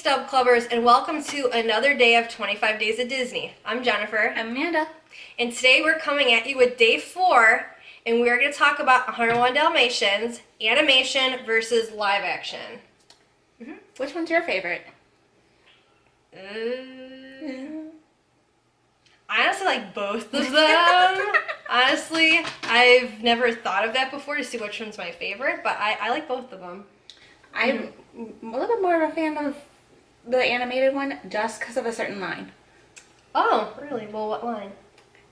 Stub Clubbers, and welcome to another day of 25 Days of Disney. I'm Jennifer. I'm Amanda. And today we're coming at you with day 4, and we're going to talk about 101 Dalmatians, animation versus live action. Which one's your favorite? I honestly like both of them. Honestly, I've never thought of that before to see which one's my favorite, but I like both of them. I'm a little bit more of a fan of the animated one just because of a certain line. Oh, really? Well, what line?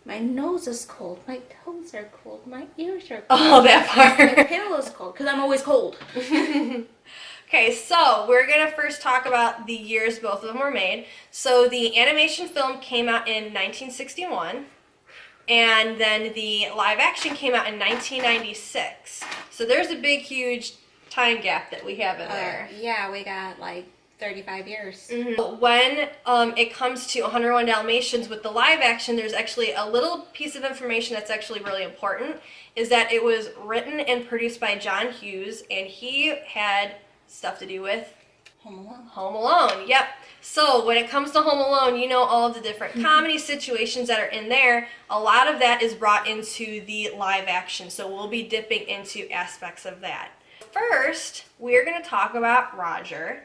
My nose is cold, my toes are cold, my ears are cold. Oh, that part. My tail is cold because I'm always cold. Okay, so we're going to first talk about the years both of them were made. So the animation film came out in 1961, and then the live action came out in 1996. So there's a big, huge time gap that we have in there. Yeah, we got like 35 years. When it comes to 101 Dalmatians with the live action, there's actually a little piece of information that's actually really important, is that it was written and produced by John Hughes, and he had stuff to do with Home Alone. Home Alone, yep. So when it comes to Home Alone, you know all of the different comedy situations that are in there. A lot of that is brought into the live action, so we'll be dipping into aspects of that. First, we're going to talk about Roger,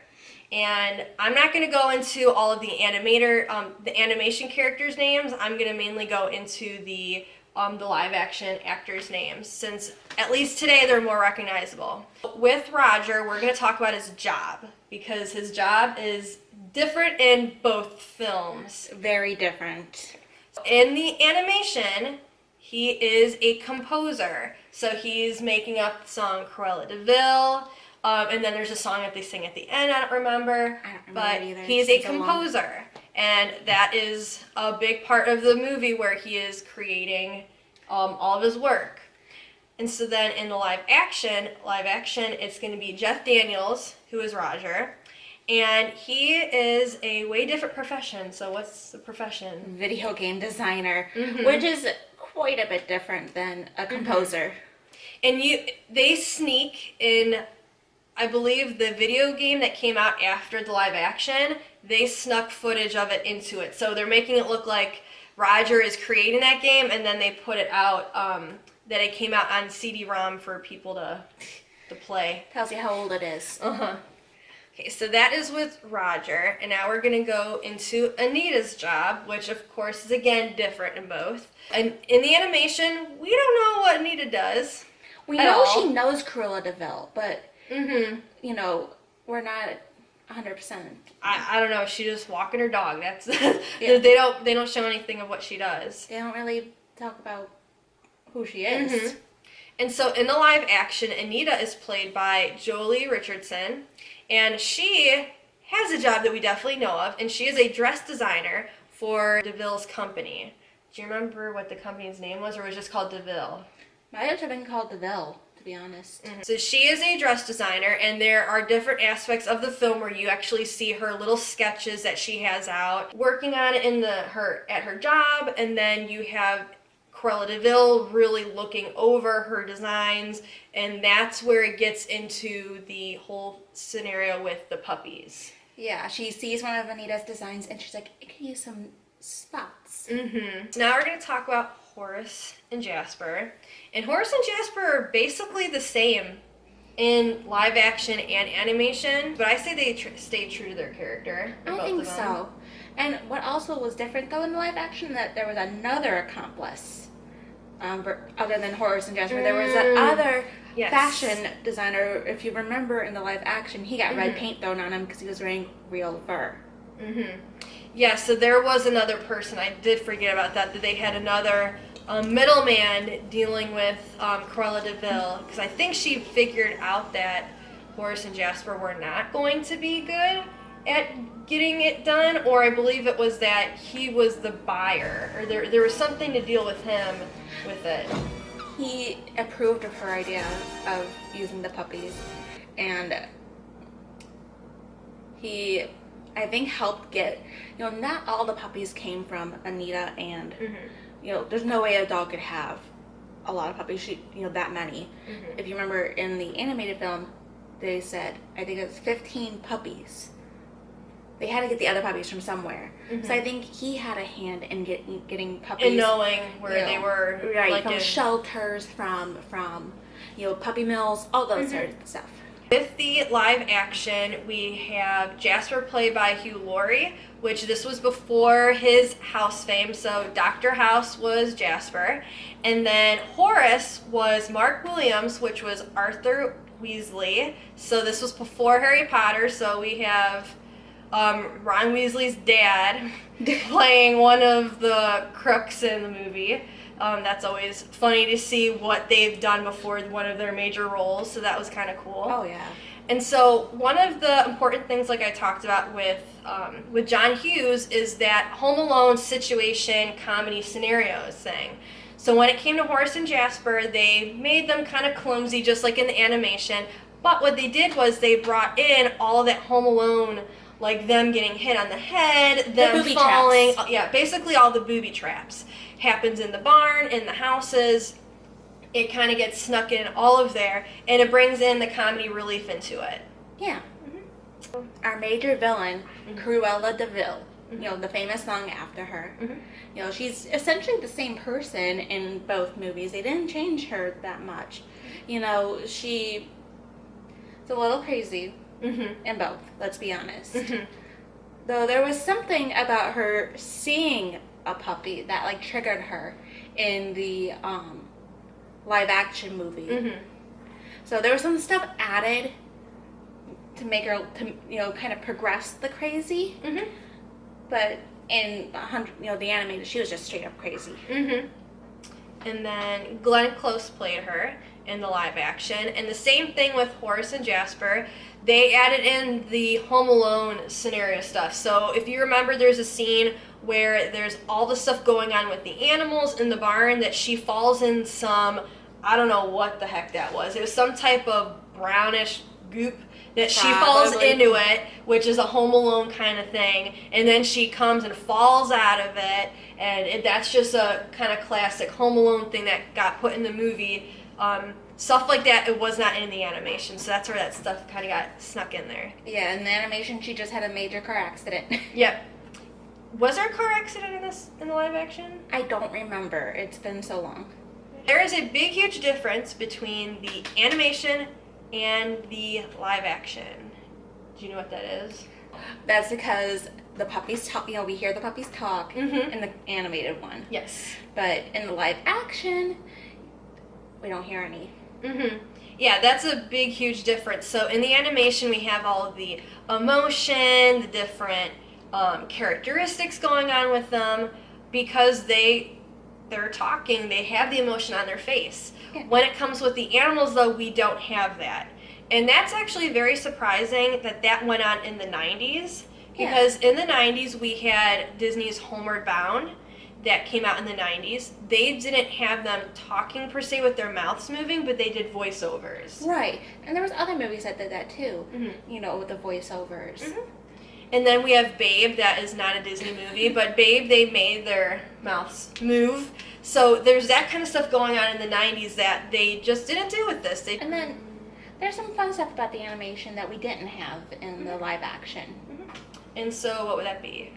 and I'm not going to go into all of the animation characters' names. I'm going to mainly go into the live action actors' names, since at least today they're more recognizable. With Roger, we're going to talk about his job, because his job is different in both films. Very different. In the animation, he is a composer. So he's making up the song Cruella De Vil, and then there's a song that they sing at the end, I don't remember but either. he's a composer. And that is a big part of the movie where he is creating all of his work. And so then in the live action, it's going to be Jeff Daniels, who is Roger. And he is a way different profession. So what's the profession? Video game designer, which is quite a bit different than a composer. And they sneak in, I believe, the video game that came out after the live action, they snuck footage of it into it. So they're making it look like Roger is creating that game, and then they put it out, that it came out on CD-ROM for people to play. Tells you how old it is. Okay, so that is with Roger, and now we're going to go into Anita's job, which of course is again different in both. And in the animation, we don't know what Anita does. We know she knows Cruella De Vil, but you know, we're not 100%. I don't know. She just walking her dog. That's they don't show anything of what she does. They don't really talk about who she is. And so in the live action, Anita is played by Jolie Richardson, and she has a job that we definitely know of, and she is a dress designer for De Vil's company. Do you remember what the company's name was, or was it just called De Vil? Might have been called De Vil, to be honest. So she is a dress designer, and there are different aspects of the film where you actually see her little sketches that she has out working on at her job, and then you have Cruella De Vil really looking over her designs, and that's where it gets into the whole scenario with the puppies. Yeah, she sees one of Anita's designs, and she's like, it could use some spots. Now we're going to talk about Horace and Jasper. And Horace and Jasper are basically the same in live action and animation, but I say they stay true to their character. I think so. And what also was different though in the live action, that there was another accomplice other than Horace and Jasper. There was that other fashion designer. If you remember in the live action, he got red paint thrown on him because he was wearing real fur. Yeah, so there was another person. I did forget about that they had another middleman dealing with Cruella De Vil, because I think she figured out that Horace and Jasper were not going to be good at getting it done, or I believe it was that he was the buyer, or there was something to deal with him with it. He approved of her idea of using the puppies, and he, I think, helped get, not all the puppies came from Anita, and there's no way a dog could have a lot of puppies, that many. If you remember in the animated film, they said, I think it was 15 puppies they had to get the other puppies from somewhere. Mm-hmm. So I think he had a hand in getting puppies. And knowing where they were. Right, like from shelters, from puppy mills, all those sort of stuff. With the live action, we have Jasper played by Hugh Laurie, which this was before his House fame. So Dr. House was Jasper. And then Horace was Mark Williams, which was Arthur Weasley. So this was before Harry Potter. So we have Ron Weasley's dad playing one of the crooks in the movie. That's always funny to see what they've done before one of their major roles, so that was kind of cool. Oh, yeah. And so one of the important things, like I talked about with John Hughes, is that Home Alone situation comedy scenarios thing. So when it came to Horace and Jasper, they made them kind of clumsy, just like in the animation, but what they did was they brought in all of that Home Alone, like them getting hit on the head, them falling, yeah, basically all the booby traps. Happens in the barn, in the houses. It kind of gets snuck in all of there, and it brings in the comedy relief into it. Yeah. Mm-hmm. Our major villain, Cruella De Vil, the famous song after her. Mm-hmm. She's essentially the same person in both movies. They didn't change her that much. She's a little crazy in both, let's be honest. Mm-hmm. Though there was something about her seeing a puppy that like triggered her in the live action movie. Mm-hmm. So there was some stuff added to make her kind of progress the crazy. Mm-hmm. But in the animated, she was just straight up crazy. Mm-hmm. And then Glenn Close played her in the live action, and the same thing with Horace and Jasper. They added in the Home Alone scenario stuff. So if you remember, there's a scene where there's all the stuff going on with the animals in the barn that she falls in some, I don't know what the heck that was. It was some type of brownish goop that she falls into it, which is a Home Alone kind of thing. And then she comes and falls out of it, and that's just a kind of classic Home Alone thing that got put in the movie. Stuff like that, it was not in the animation, so that's where that stuff kind of got snuck in there. Yeah, in the animation, she just had a major car accident. Yep. Was there a car accident in the live action? I don't remember. It's been so long. There is a big, huge difference between the animation and the live action. Do you know what that is? That's because the puppies talk. We hear the puppies talk in the animated one. Yes. But in the live action, we don't hear any. Yeah, that's a big, huge difference. So in the animation, we have all of the emotion, the different characteristics going on with them, because they're talking, they have the emotion on their face. Yeah. When it comes with the animals, though, we don't have that. And that's actually very surprising that went on in the 90s, because in the 90s we had Disney's Homeward Bound that came out in the 90s. They didn't have them talking per se with their mouths moving, but they did voiceovers. Right. And there was other movies that did that too, with the voiceovers. And then we have Babe, that is not a Disney movie, but Babe, they made their mouths move. So there's that kind of stuff going on in the 90s that they just didn't do with this. And then there's some fun stuff about the animation that we didn't have in the live action. And so what would that be?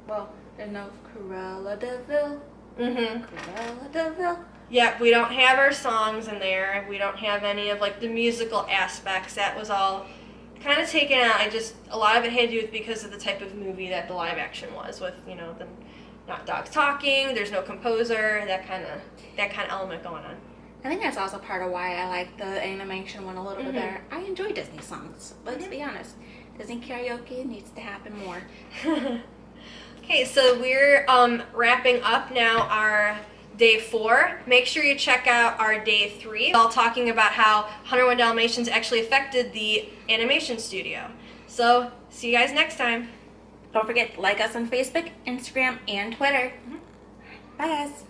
Well, there's no Cruella De Vil. Cruella De Vil. Yeah, we don't have our songs in there. We don't have any of like the musical aspects. That was all kind of taken out. A lot of it had to do with because of the type of movie that the live action was, with the not dogs talking. There's no composer. That kind of element going on. I think that's also part of why I like the animation one a little bit better. I enjoy Disney songs. Let's be honest. Disney karaoke needs to happen more. Okay, so we're wrapping up now our day 4. Make sure you check out our day 3. All talking about how 101 Dalmatians actually affected the animation studio. So, see you guys next time. Don't forget to like us on Facebook, Instagram, and Twitter. Bye, guys.